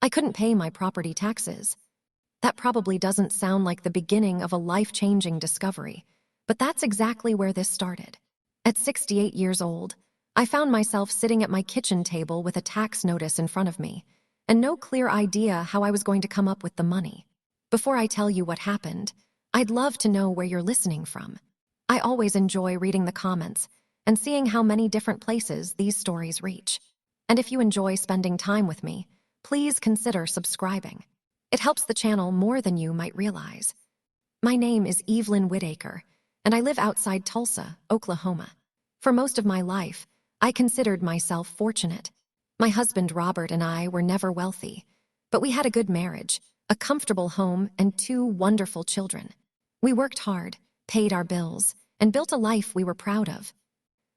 I couldn't pay my property taxes. That probably doesn't sound like the beginning of a life-changing discovery, but that's exactly where this started. At 68 years old, I found myself sitting at my kitchen table with a tax notice in front of me, and no clear idea how I was going to come up with the money. Before I tell you what happened, I'd love to know where you're listening from. I always enjoy reading the comments and seeing how many different places these stories reach. And if you enjoy spending time with me, please consider subscribing. It helps the channel more than you might realize. My name is Evelyn Whitaker, and I live outside Tulsa, Oklahoma. For most of my life, I considered myself fortunate. My husband Robert and I were never wealthy, but we had a good marriage, a comfortable home, and 2 wonderful children. We worked hard, paid our bills, and built a life we were proud of.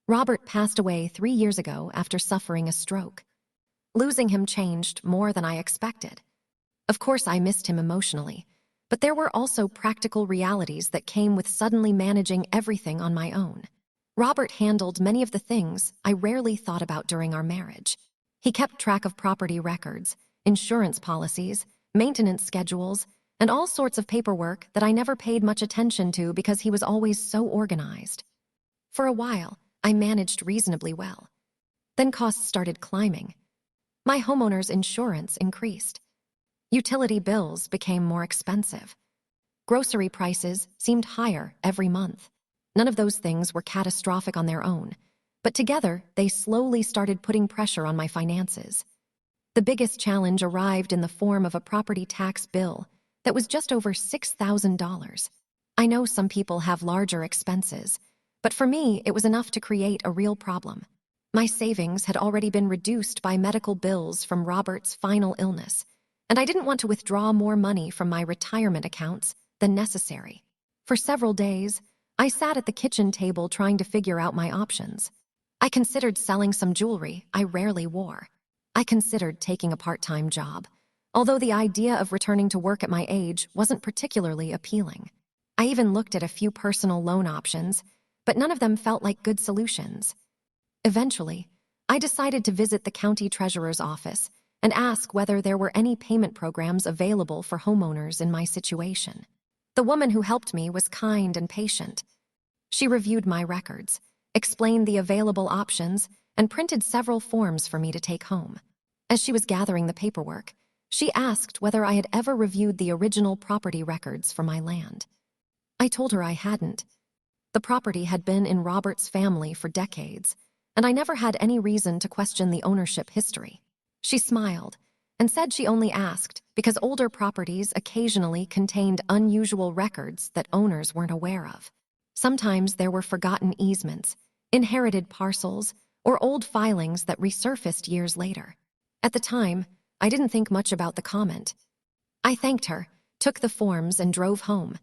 Robert passed away 3 years ago after suffering a stroke. Losing him changed more than I expected. Of course, I missed him emotionally, but there were also practical realities that came with suddenly managing everything on my own. Robert handled many of the things I rarely thought about during our marriage. He kept track of property records, insurance policies, maintenance schedules, and all sorts of paperwork that I never paid much attention to because he was always so organized. For a while, I managed reasonably well. Then costs started climbing. My homeowner's insurance increased. Utility bills became more expensive. Grocery prices seemed higher every month. None of those things were catastrophic on their own, but together they slowly started putting pressure on my finances. The biggest challenge arrived in the form of a property tax bill that was just over $6,000. I know some people have larger expenses, but for me it was enough to create a real problem. My savings had already been reduced by medical bills from Robert's final illness, and I didn't want to withdraw more money from my retirement accounts than necessary. For several days, I sat at the kitchen table trying to figure out my options. I considered selling some jewelry I rarely wore. I considered taking a part-time job, although the idea of returning to work at my age wasn't particularly appealing. I even looked at a few personal loan options, but none of them felt like good solutions. Eventually, I decided to visit the county treasurer's office and ask whether there were any payment programs available for homeowners in my situation. The woman who helped me was kind and patient. She reviewed my records, explained the available options, and printed several forms for me to take home. As she was gathering the paperwork, she asked whether I had ever reviewed the original property records for my land. I told her I hadn't. The property had been in Robert's family for decades, and I never had any reason to question the ownership history. She smiled and said she only asked because older properties occasionally contained unusual records that owners weren't aware of. Sometimes there were forgotten easements, inherited parcels, or old filings that resurfaced years later. At the time, I didn't think much about the comment. I thanked her, took the forms, and drove home.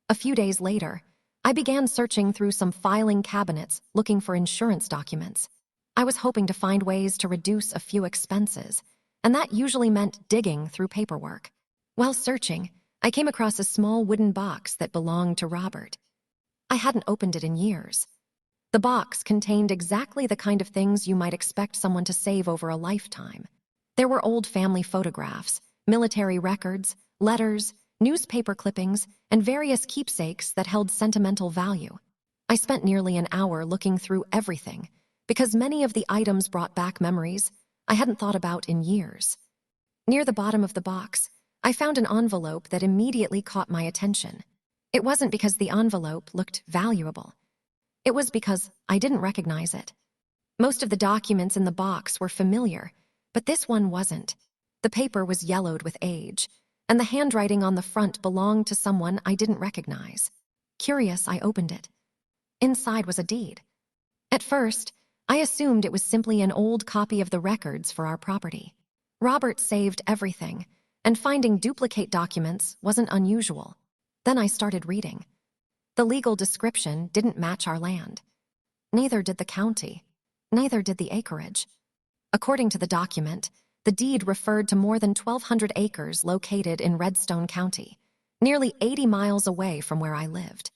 A few days later, I began searching through some filing cabinets looking for insurance documents. I was hoping to find ways to reduce a few expenses, and that usually meant digging through paperwork. While searching, I came across a small wooden box that belonged to Robert. I hadn't opened it in years. The box contained exactly the kind of things you might expect someone to save over a lifetime. There were old family photographs, military records, letters, newspaper clippings, and various keepsakes that held sentimental value. I spent nearly an hour looking through everything, because many of the items brought back memories I hadn't thought about in years. Near the bottom of the box, I found an envelope that immediately caught my attention. It wasn't because the envelope looked valuable. It was because I didn't recognize it. Most of the documents in the box were familiar, but this one wasn't. The paper was yellowed with age, and the handwriting on the front belonged to someone I didn't recognize. Curious, I opened it. Inside was a deed. At first, I assumed it was simply an old copy of the records for our property. Robert saved everything, and finding duplicate documents wasn't unusual. Then I started reading. The legal description didn't match our land. Neither did the county. Neither did the acreage. According to the document, the deed referred to more than 1,200 acres located in Redstone County, nearly 80 miles away from where I lived.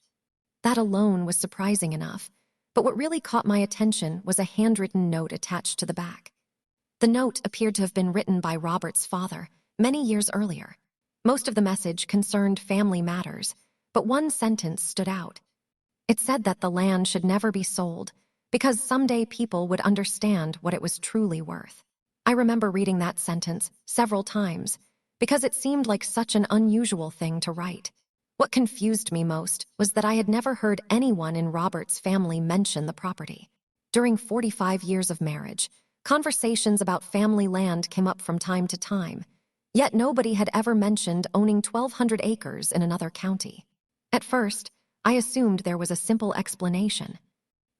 That alone was surprising enough, but what really caught my attention was a handwritten note attached to the back. The note appeared to have been written by Robert's father, many years earlier. Most of the message concerned family matters, but one sentence stood out. It said that the land should never be sold because someday people would understand what it was truly worth. I remember reading that sentence several times because it seemed like such an unusual thing to write. What confused me most was that I had never heard anyone in Robert's family mention the property. During 45 years of marriage, conversations about family land came up from time to time, yet nobody had ever mentioned owning 1,200 acres in another county. At first, I assumed there was a simple explanation.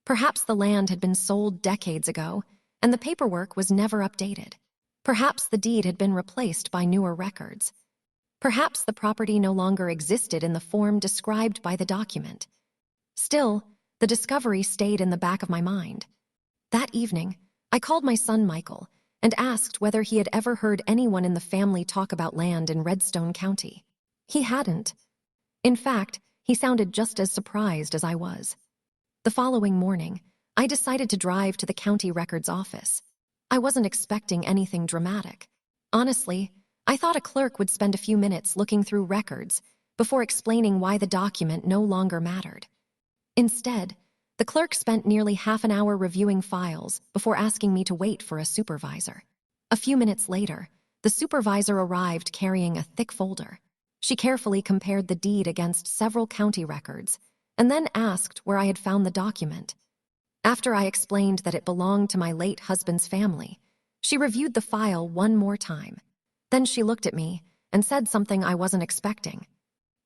Perhaps the land had been sold decades ago, and the paperwork was never updated. Perhaps the deed had been replaced by newer records. Perhaps the property no longer existed in the form described by the document. Still, the discovery stayed in the back of my mind. That evening, I called my son Michael and asked whether he had ever heard anyone in the family talk about land in Redstone County. He hadn't. In fact, he sounded just as surprised as I was. The following morning, I decided to drive to the county records office. I wasn't expecting anything dramatic. Honestly, I thought a clerk would spend a few minutes looking through records before explaining why the document no longer mattered. Instead, the clerk spent nearly half an hour reviewing files before asking me to wait for a supervisor. A few minutes later, the supervisor arrived carrying a thick folder. She carefully compared the deed against several county records and then asked where I had found the document. After I explained that it belonged to my late husband's family, she reviewed the file one more time. Then she looked at me and said something I wasn't expecting.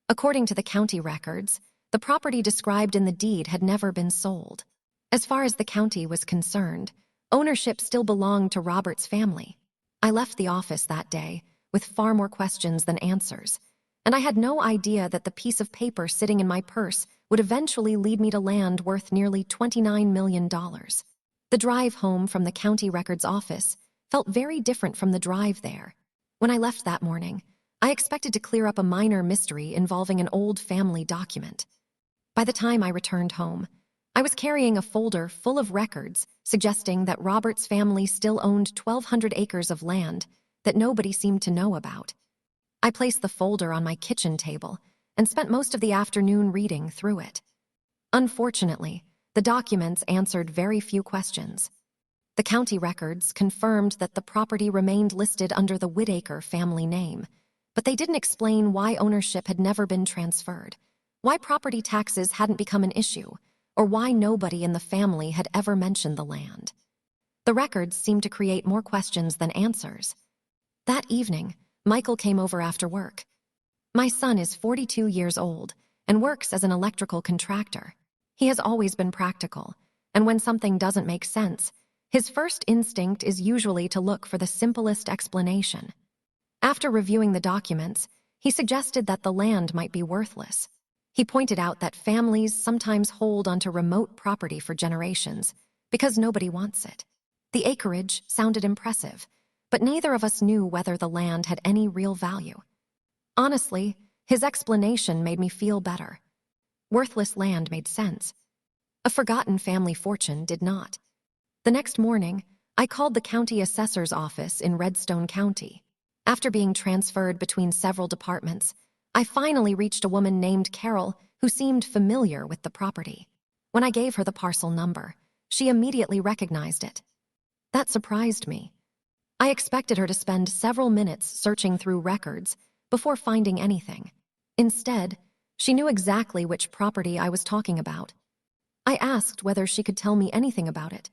According to the county records, the property described in the deed had never been sold. As far as the county was concerned, ownership still belonged to Robert's family. I left the office that day with far more questions than answers, and I had no idea that the piece of paper sitting in my purse would eventually lead me to land worth nearly $29 million. The drive home from the county records office felt very different from the drive there. When I left that morning, I expected to clear up a minor mystery involving an old family document. By the time I returned home, I was carrying a folder full of records suggesting that Robert's family still owned 1,200 acres of land that nobody seemed to know about. I placed the folder on my kitchen table and spent most of the afternoon reading through it. Unfortunately, the documents answered very few questions. The county records confirmed that the property remained listed under the Whittaker family name, but they didn't explain why ownership had never been transferred, why property taxes hadn't become an issue, or why nobody in the family had ever mentioned the land. The records seemed to create more questions than answers. That evening, Michael came over after work. My son is 42 years old and works as an electrical contractor. He has always been practical, and when something doesn't make sense, his first instinct is usually to look for the simplest explanation. After reviewing the documents, he suggested that the land might be worthless. He pointed out that families sometimes hold onto remote property for generations because nobody wants it. The acreage sounded impressive, but neither of us knew whether the land had any real value. Honestly, his explanation made me feel better. Worthless land made sense. A forgotten family fortune did not. The next morning, I called the county assessor's office in Redstone County. After being transferred between several departments, I finally reached a woman named Carol who seemed familiar with the property. When I gave her the parcel number, she immediately recognized it. That surprised me. I expected her to spend several minutes searching through records before finding anything. Instead, she knew exactly which property I was talking about. I asked whether she could tell me anything about it.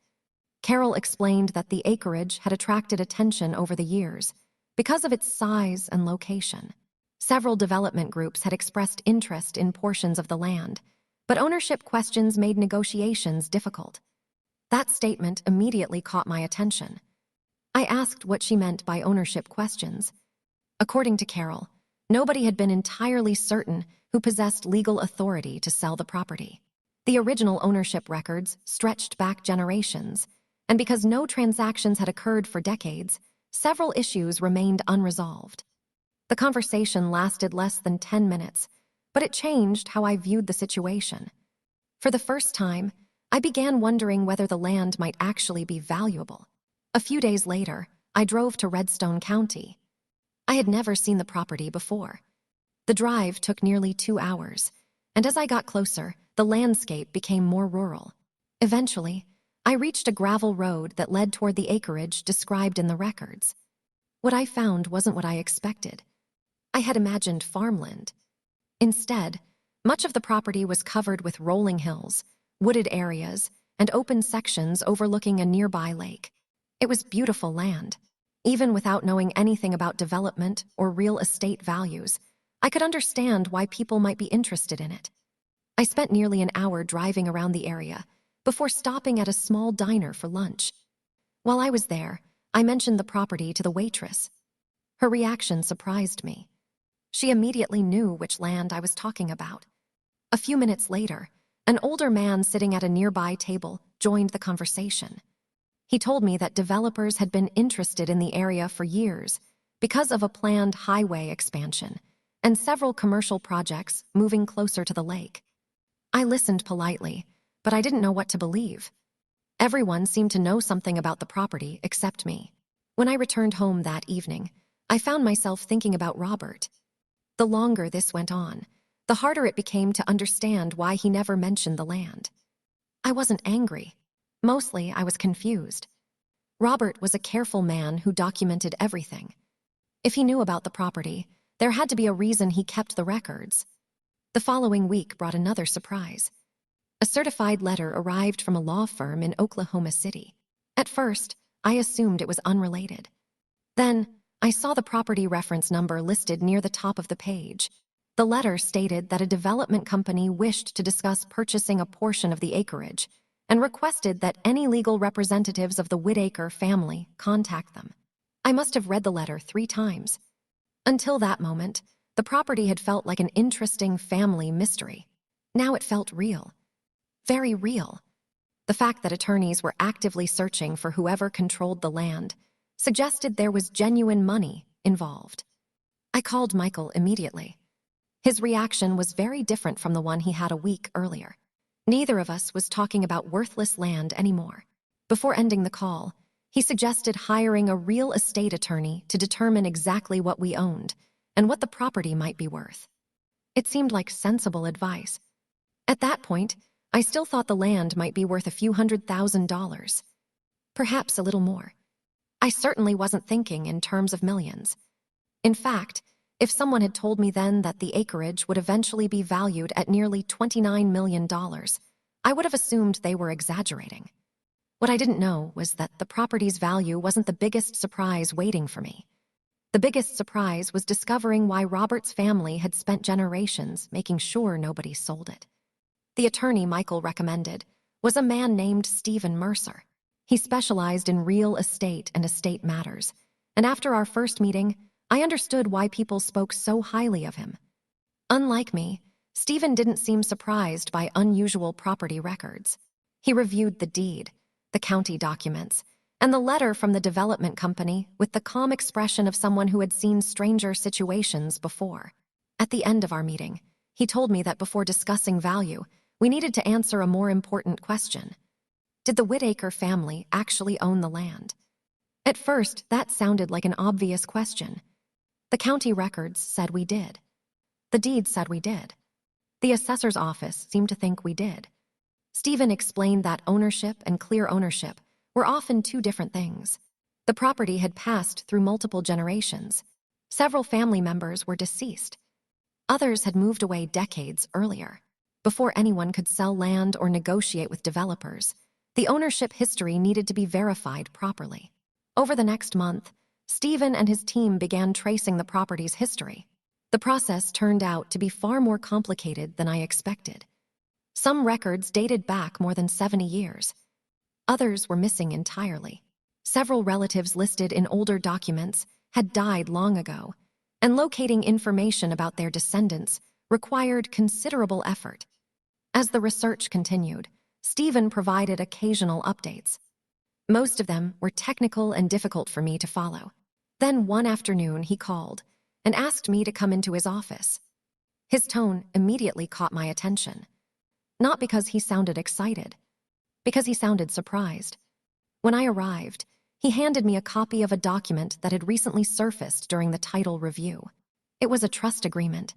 Carol explained that the acreage had attracted attention over the years because of its size and location. Several development groups had expressed interest in portions of the land, but ownership questions made negotiations difficult. That statement immediately caught my attention. I asked what she meant by ownership questions. According to Carol, nobody had been entirely certain who possessed legal authority to sell the property. The original ownership records stretched back generations, and because no transactions had occurred for decades, several issues remained unresolved. The conversation lasted less than 10 minutes, but it changed how I viewed the situation. For the first time, I began wondering whether the land might actually be valuable. A few days later, I drove to Redstone County. I had never seen the property before. The drive took nearly 2 hours, and as I got closer, the landscape became more rural. Eventually, I reached a gravel road that led toward the acreage described in the records. What I found wasn't what I expected. I had imagined farmland. Instead, much of the property was covered with rolling hills, wooded areas, and open sections overlooking a nearby lake. It was beautiful land. Even without knowing anything about development or real estate values, I could understand why people might be interested in it. I spent nearly an hour driving around the area before stopping at a small diner for lunch. While I was there, I mentioned the property to the waitress. Her reaction surprised me. She immediately knew which land I was talking about. A few minutes later, an older man sitting at a nearby table joined the conversation. He told me that developers had been interested in the area for years because of a planned highway expansion and several commercial projects moving closer to the lake. I listened politely, but I didn't know what to believe. Everyone seemed to know something about the property except me. When I returned home that evening, I found myself thinking about Robert. The longer this went on, the harder it became to understand why he never mentioned the land. I wasn't angry. Mostly, I was confused. Robert was a careful man who documented everything. If he knew about the property, there had to be a reason he kept the records. The following week brought another surprise. A certified letter arrived from a law firm in Oklahoma City. At first, I assumed it was unrelated. Then, I saw the property reference number listed near the top of the page. The letter stated that a development company wished to discuss purchasing a portion of the acreage and requested that any legal representatives of the Whitaker family contact them. I must have read the letter 3 times. Until that moment, the property had felt like an interesting family mystery. Now it felt real. Very real. The fact that attorneys were actively searching for whoever controlled the land suggested there was genuine money involved. I called Michael immediately. His reaction was very different from the one he had a week earlier. Neither of us was talking about worthless land anymore. Before ending the call, he suggested hiring a real estate attorney to determine exactly what we owned and what the property might be worth. It seemed like sensible advice. At that point, I still thought the land might be worth a few $100,000. Perhaps a little more. I certainly wasn't thinking in terms of millions. In fact, if someone had told me then that the acreage would eventually be valued at nearly $29 million, I would have assumed they were exaggerating. What I didn't know was that the property's value wasn't the biggest surprise waiting for me. The biggest surprise was discovering why Robert's family had spent generations making sure nobody sold it. The attorney Michael recommended was a man named Stephen Mercer. He specialized in real estate and estate matters, and after our first meeting, I understood why people spoke so highly of him. Unlike me, Stephen didn't seem surprised by unusual property records. He reviewed the deed, the county documents, and the letter from the development company with the calm expression of someone who had seen stranger situations before. At the end of our meeting, he told me that before discussing value, we needed to answer a more important question. Did the Whitaker family actually own the land? At first, that sounded like an obvious question. The county records said we did. The deed said we did. The assessor's office seemed to think we did. Stephen explained that ownership and clear ownership were often 2 different things. The property had passed through multiple generations. Several family members were deceased. Others had moved away decades earlier. Before anyone could sell land or negotiate with developers, the ownership history needed to be verified properly. Over the next month, Stephen and his team began tracing the property's history. The process turned out to be far more complicated than I expected. Some records dated back more than 70 years. Others were missing entirely. Several relatives listed in older documents had died long ago, and locating information about their descendants required considerable effort. As the research continued, Stephen provided occasional updates. Most of them were technical and difficult for me to follow. Then one afternoon he called and asked me to come into his office. His tone immediately caught my attention. Not because he sounded excited, because he sounded surprised. When I arrived, He handed me a copy of a document that had recently surfaced during the title review. It was a trust agreement.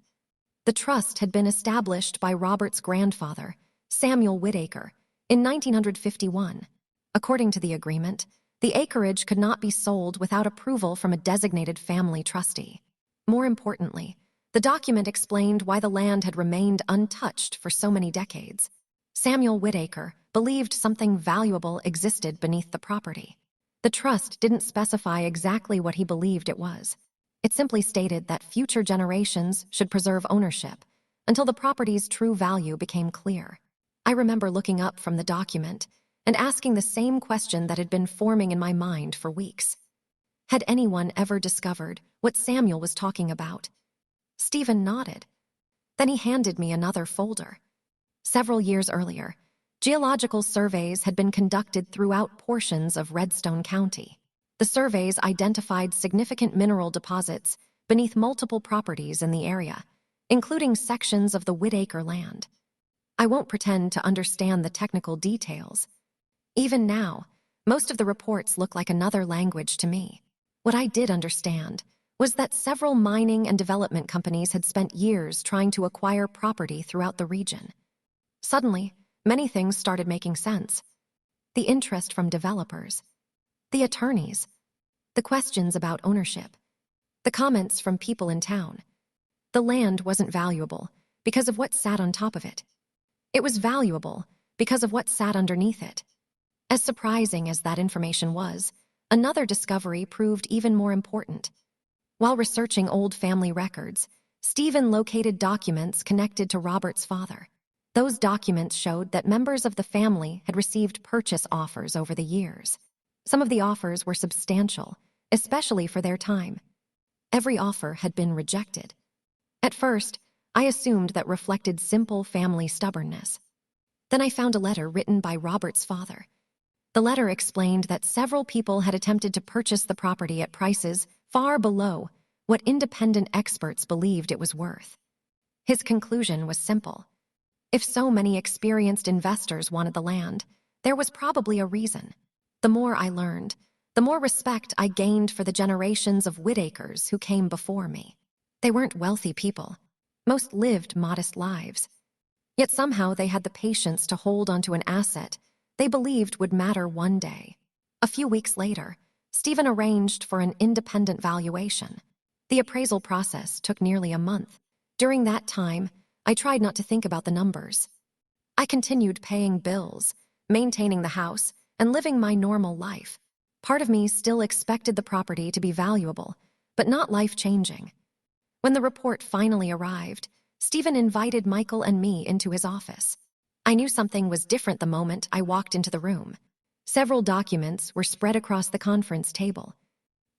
The trust had been established by Robert's grandfather, Samuel Whittaker, in 1951. According to the agreement, the acreage could not be sold without approval from a designated family trustee. More importantly, the document explained why the land had remained untouched for so many decades. Samuel Whittaker believed something valuable existed beneath the property. The trust didn't specify exactly what he believed it was. It simply stated that future generations should preserve ownership until the property's true value became clear. I remember looking up from the document and asking the same question that had been forming in my mind for weeks. Had anyone ever discovered what Samuel was talking about? Stephen nodded. Then he handed me another folder. Several years earlier, geological surveys had been conducted throughout portions of Redstone County. The surveys identified significant mineral deposits beneath multiple properties in the area, including sections of the Whittaker land. I won't pretend to understand the technical details. Even now, most of the reports look like another language to me. What I did understand was that several mining and development companies had spent years trying to acquire property throughout the region. Suddenly, many things started making sense. The interest from developers, the attorneys, the questions about ownership, the comments from people in town. The land wasn't valuable because of what sat on top of it. It was valuable because of what sat underneath it. As surprising as that information was, another discovery proved even more important. While researching old family records, Stephen located documents connected to Robert's father. Those documents showed that members of the family had received purchase offers over the years. Some of the offers were substantial, especially for their time. Every offer had been rejected. At first, I assumed that reflected simple family stubbornness. Then I found a letter written by Robert's father. The letter explained that several people had attempted to purchase the property at prices far below what independent experts believed it was worth. His conclusion was simple. If so many experienced investors wanted the land, there was probably a reason. The more I learned, the more respect I gained for the generations of Whittakers who came before me. They weren't wealthy people. Most lived modest lives. Yet somehow they had the patience to hold onto an asset they believed would matter one day. A few weeks later, Stephen arranged for an independent valuation. The appraisal process took nearly a month. During that time, I tried not to think about the numbers. I continued paying bills, maintaining the house, and living my normal life. Part of me still expected the property to be valuable, but not life-changing. When the report finally arrived, Stephen invited Michael and me into his office. I knew something was different the moment I walked into the room. Several documents were spread across the conference table.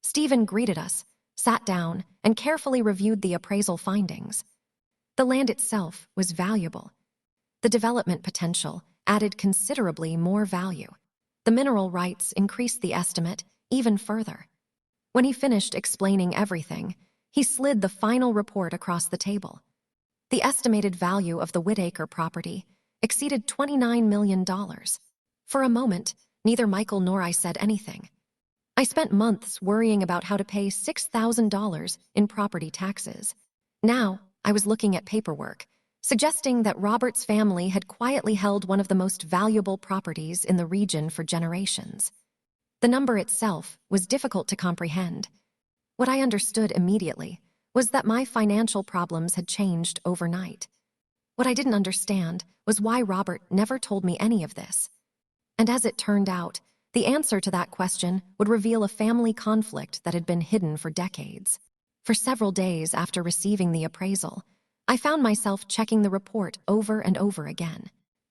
Stephen greeted us, sat down, and carefully reviewed the appraisal findings. The land itself was valuable. The development potential added considerably more value. The mineral rights increased the estimate even further. When he finished explaining everything, he slid the final report across the table. The estimated value of the Whittaker property exceeded $29 million. For a moment, neither Michael nor I said anything. I spent months worrying about how to pay $6,000 in property taxes. Now, I was looking at paperwork, suggesting that Robert's family had quietly held one of the most valuable properties in the region for generations. The number itself was difficult to comprehend. What I understood immediately was that my financial problems had changed overnight. What I didn't understand was why Robert never told me any of this. And as it turned out, the answer to that question would reveal a family conflict that had been hidden for decades. For several days after receiving the appraisal, I found myself checking the report over and over again.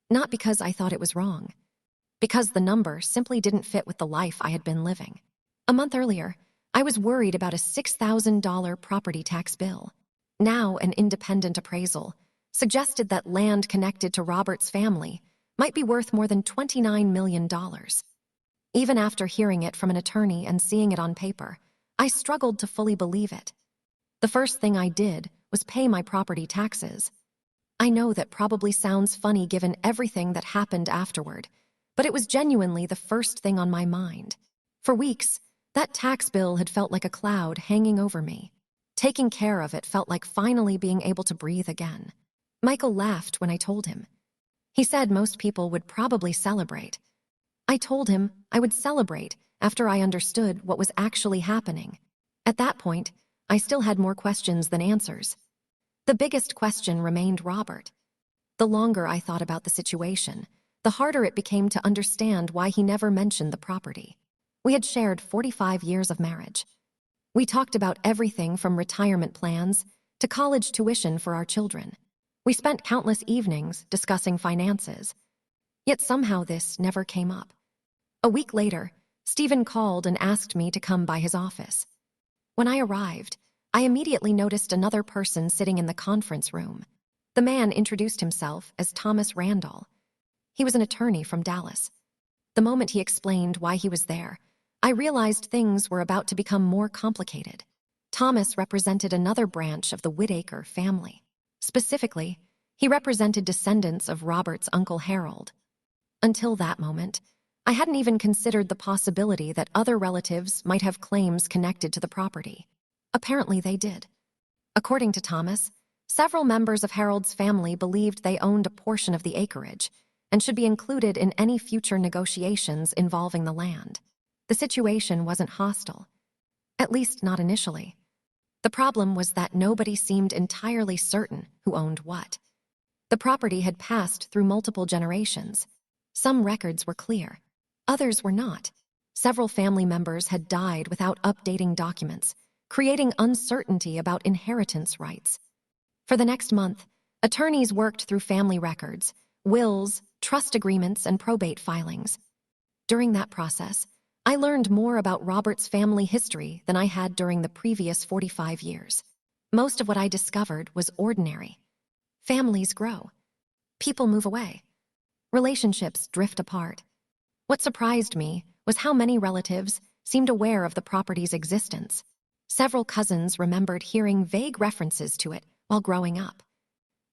Not because I thought it was wrong, because the number simply didn't fit with the life I had been living. A month earlier, I was worried about a $6,000 property tax bill. Now an independent appraisal suggested that land connected to Robert's family might be worth more than $29 million. Even after hearing it from an attorney and seeing it on paper, I struggled to fully believe it. The first thing I did was pay my property taxes. I know that probably sounds funny given everything that happened afterward, but it was genuinely the first thing on my mind. For weeks, that tax bill had felt like a cloud hanging over me. Taking care of it felt like finally being able to breathe again. Michael laughed when I told him. He said most people would probably celebrate. I told him I would celebrate after I understood what was actually happening. At that point, I still had more questions than answers. The biggest question remained Robert. The longer I thought about the situation, the harder it became to understand why he never mentioned the property. We had shared 45 years of marriage. We talked about everything from retirement plans to college tuition for our children. We spent countless evenings discussing finances. Yet somehow this never came up. A week later, Stephen called and asked me to come by his office. When I arrived, I immediately noticed another person sitting in the conference room. The man introduced himself as Thomas Randall. He was an attorney from Dallas. The moment he explained why he was there, I realized things were about to become more complicated. Thomas represented another branch of the Whittaker family. Specifically, he represented descendants of Robert's Uncle Harold. Until that moment, I hadn't even considered the possibility that other relatives might have claims connected to the property. Apparently they did. According to Thomas, several members of Harold's family believed they owned a portion of the acreage and should be included in any future negotiations involving the land. The situation wasn't hostile, at least not initially. The problem was that nobody seemed entirely certain who owned what. The property had passed through multiple generations. Some records were clear, others were not. Several family members had died without updating documents, creating uncertainty about inheritance rights. For the next month, attorneys worked through family records, wills, trust agreements, and probate filings. During that process, I learned more about Robert's family history than I had during the previous 45 years. Most of what I discovered was ordinary. Families grow. People move away. Relationships drift apart. What surprised me was how many relatives seemed aware of the property's existence. Several cousins remembered hearing vague references to it while growing up.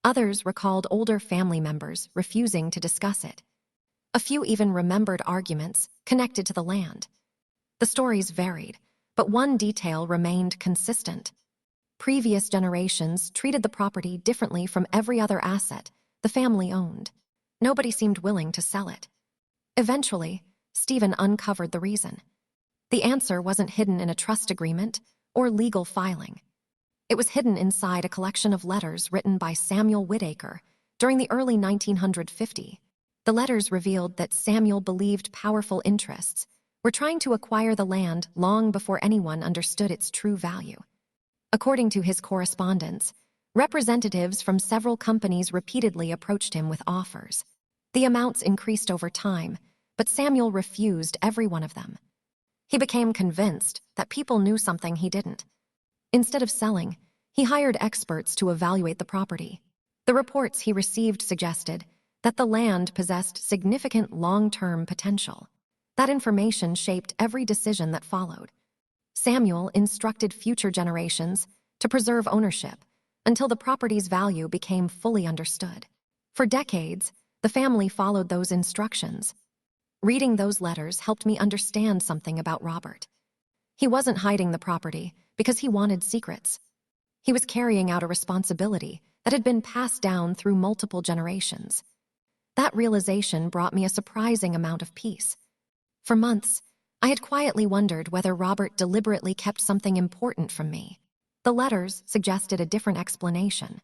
Others recalled older family members refusing to discuss it. A few even remembered arguments connected to the land. The stories varied, but one detail remained consistent. Previous generations treated the property differently from every other asset the family owned. Nobody seemed willing to sell it. Eventually, Stephen uncovered the reason. The answer wasn't hidden in a trust agreement or legal filing. It was hidden inside a collection of letters written by Samuel Whittaker during the early 1950s. The letters revealed that Samuel believed powerful interests were trying to acquire the land long before anyone understood its true value. According to his correspondence, representatives from several companies repeatedly approached him with offers. The amounts increased over time, but Samuel refused every one of them. He became convinced that people knew something he didn't. Instead of selling, he hired experts to evaluate the property. The reports he received suggested that the land possessed significant long-term potential. That information shaped every decision that followed. Samuel instructed future generations to preserve ownership until the property's value became fully understood. For decades, the family followed those instructions. Reading those letters helped me understand something about Robert. He wasn't hiding the property because he wanted secrets. He was carrying out a responsibility that had been passed down through multiple generations. That realization brought me a surprising amount of peace. For months, I had quietly wondered whether Robert deliberately kept something important from me. The letters suggested a different explanation.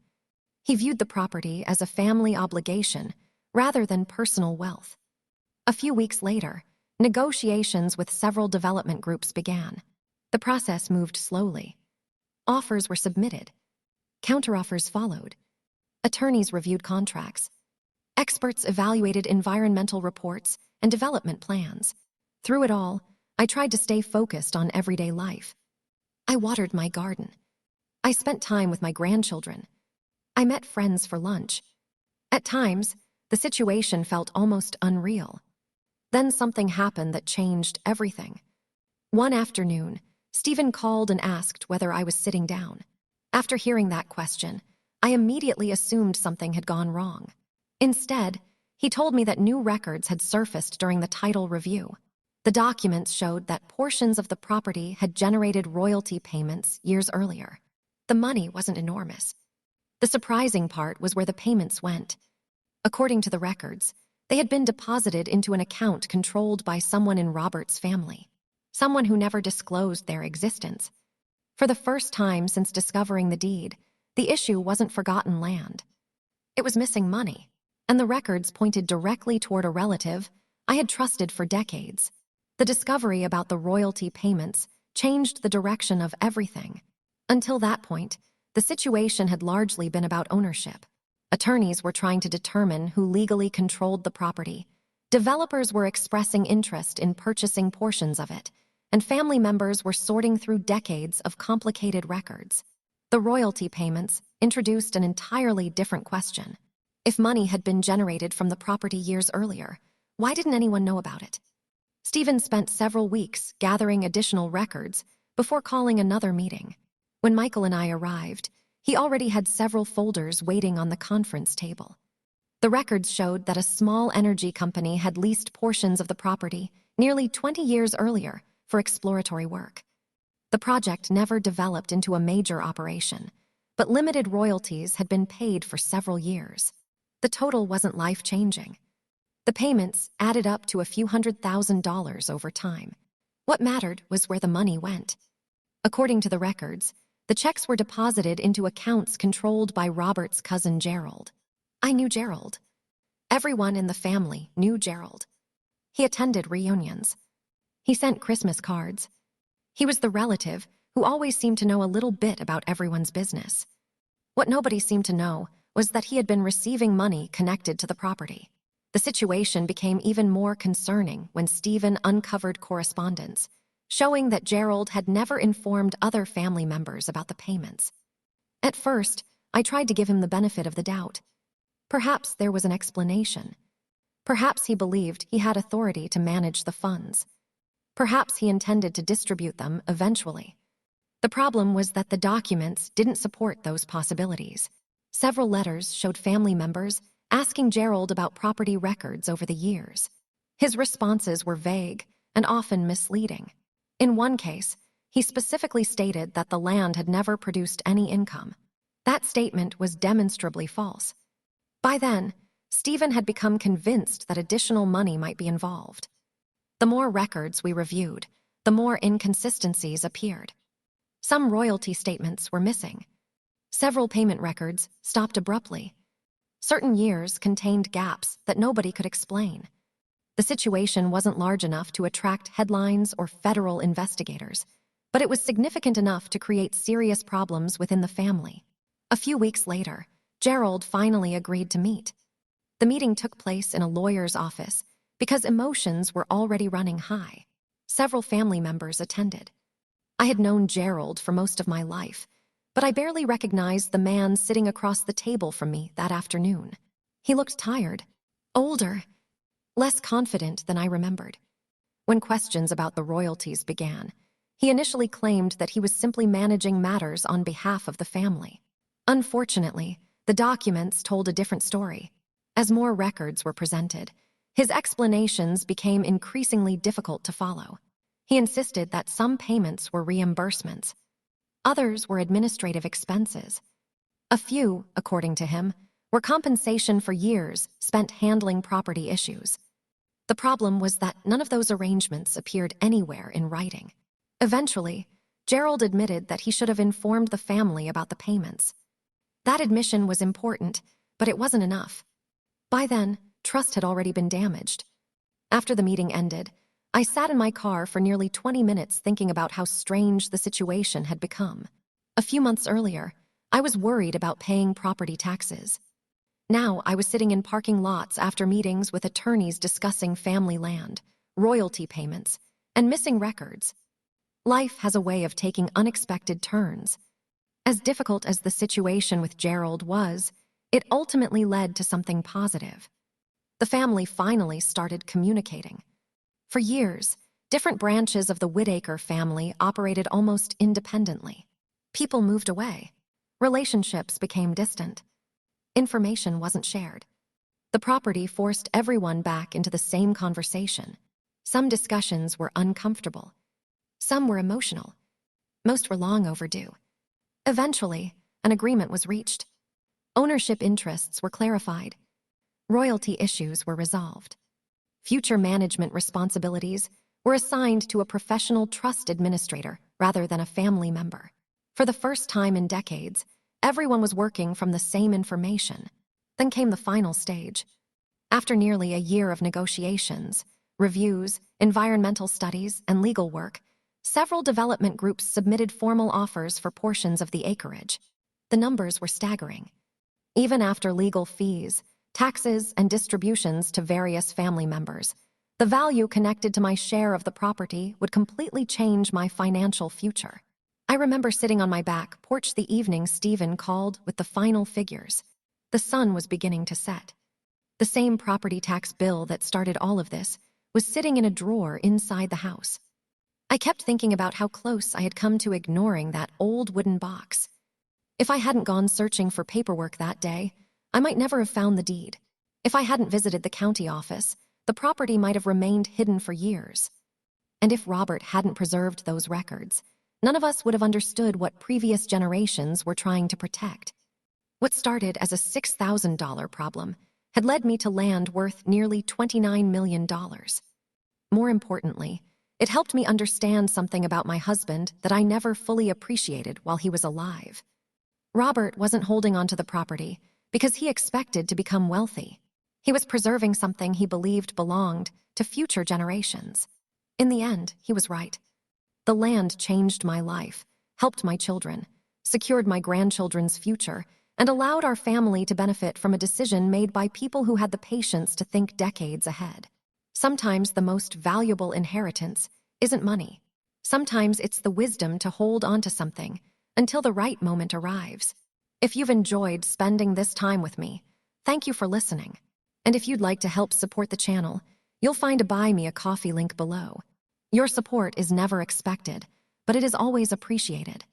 He viewed the property as a family obligation rather than personal wealth. A few weeks later, negotiations with several development groups began. The process moved slowly. Offers were submitted. Counteroffers followed. Attorneys reviewed contracts. Experts evaluated environmental reports and development plans. Through it all, I tried to stay focused on everyday life. I watered my garden. I spent time with my grandchildren. I met friends for lunch. At times, the situation felt almost unreal. Then something happened that changed everything. One afternoon, Stephen called and asked whether I was sitting down. After hearing that question, I immediately assumed something had gone wrong. Instead, he told me that new records had surfaced during the title review. The documents showed that portions of the property had generated royalty payments years earlier. The money wasn't enormous. The surprising part was where the payments went. According to the records, they had been deposited into an account controlled by someone in Robert's family, someone who never disclosed their existence. For the first time since discovering the deed, the issue wasn't forgotten land. It was missing money, and the records pointed directly toward a relative I had trusted for decades. The discovery about the royalty payments changed the direction of everything. Until that point, the situation had largely been about ownership. Attorneys were trying to determine who legally controlled the property. Developers were expressing interest in purchasing portions of it, and family members were sorting through decades of complicated records. The royalty payments introduced an entirely different question. If money had been generated from the property years earlier, why didn't anyone know about it? Stephen spent several weeks gathering additional records before calling another meeting. When Michael and I arrived, he already had several folders waiting on the conference table. The records showed that a small energy company had leased portions of the property nearly 20 years earlier for exploratory work. The project never developed into a major operation, but limited royalties had been paid for several years. The total wasn't life-changing. The payments added up to a few $100,000 over time. What mattered was where the money went. According to the records, the checks were deposited into accounts controlled by Robert's cousin Gerald. I knew Gerald. Everyone in the family knew Gerald. He attended reunions. He sent Christmas cards. He was the relative who always seemed to know a little bit about everyone's business. What nobody seemed to know was that he had been receiving money connected to the property. The situation became even more concerning when Stephen uncovered correspondence, showing that Gerald had never informed other family members about the payments. At first, I tried to give him the benefit of the doubt. Perhaps there was an explanation. Perhaps he believed he had authority to manage the funds. Perhaps he intended to distribute them eventually. The problem was that the documents didn't support those possibilities. Several letters showed family members asking Gerald about property records over the years. His responses were vague and often misleading. In one case, he specifically stated that the land had never produced any income. That statement was demonstrably false. By then, Stephen had become convinced that additional money might be involved. The more records we reviewed, the more inconsistencies appeared. Some royalty statements were missing. Several payment records stopped abruptly. Certain years contained gaps that nobody could explain. The situation wasn't large enough to attract headlines or federal investigators, but it was significant enough to create serious problems within the family. A few weeks later, Gerald finally agreed to meet. The meeting took place in a lawyer's office because emotions were already running high. Several family members attended. I had known Gerald for most of my life, but I barely recognized the man sitting across the table from me that afternoon. He looked tired, older, less confident than I remembered. When questions about the royalties began, he initially claimed that he was simply managing matters on behalf of the family. Unfortunately, the documents told a different story. As more records were presented, his explanations became increasingly difficult to follow. He insisted that some payments were reimbursements. Others were administrative expenses. A few, according to him, were compensation for years spent handling property issues. The problem was that none of those arrangements appeared anywhere in writing. Eventually, Gerald admitted that he should have informed the family about the payments. That admission was important, but it wasn't enough. By then, trust had already been damaged. After the meeting ended, I sat in my car for nearly 20 minutes thinking about how strange the situation had become. A few months earlier, I was worried about paying property taxes. Now I was sitting in parking lots after meetings with attorneys discussing family land, royalty payments, and missing records. Life has a way of taking unexpected turns. As difficult as the situation with Gerald was, it ultimately led to something positive. The family finally started communicating. For years, different branches of the Whittaker family operated almost independently. People moved away. Relationships became distant. Information wasn't shared. The property forced everyone back into the same conversation. Some discussions were uncomfortable. Some were emotional. Most were long overdue. Eventually, an agreement was reached. Ownership interests were clarified. Royalty issues were resolved. Future management responsibilities were assigned to a professional trust administrator rather than a family member. For the first time in decades, everyone was working from the same information. Then came the final stage. After nearly a year of negotiations, reviews, environmental studies, and legal work, several development groups submitted formal offers for portions of the acreage. The numbers were staggering. Even after legal fees, taxes, and distributions to various family members, the value connected to my share of the property would completely change my financial future. I remember sitting on my back porch the evening Stephen called with the final figures. The sun was beginning to set. The same property tax bill that started all of this was sitting in a drawer inside the house. I kept thinking about how close I had come to ignoring that old wooden box. If I hadn't gone searching for paperwork that day, I might never have found the deed. If I hadn't visited the county office, the property might have remained hidden for years. And if Robert hadn't preserved those records, none of us would have understood what previous generations were trying to protect. What started as a $6,000 problem had led me to land worth nearly $29 million. More importantly, it helped me understand something about my husband that I never fully appreciated while he was alive. Robert wasn't holding onto the property because he expected to become wealthy. He was preserving something he believed belonged to future generations. In the end, he was right. The land changed my life, helped my children, secured my grandchildren's future, and allowed our family to benefit from a decision made by people who had the patience to think decades ahead. Sometimes the most valuable inheritance isn't money. Sometimes it's the wisdom to hold on to something until the right moment arrives. If you've enjoyed spending this time with me, thank you for listening. And if you'd like to help support the channel, you'll find a Buy Me a Coffee link below. Your support is never expected, but it is always appreciated.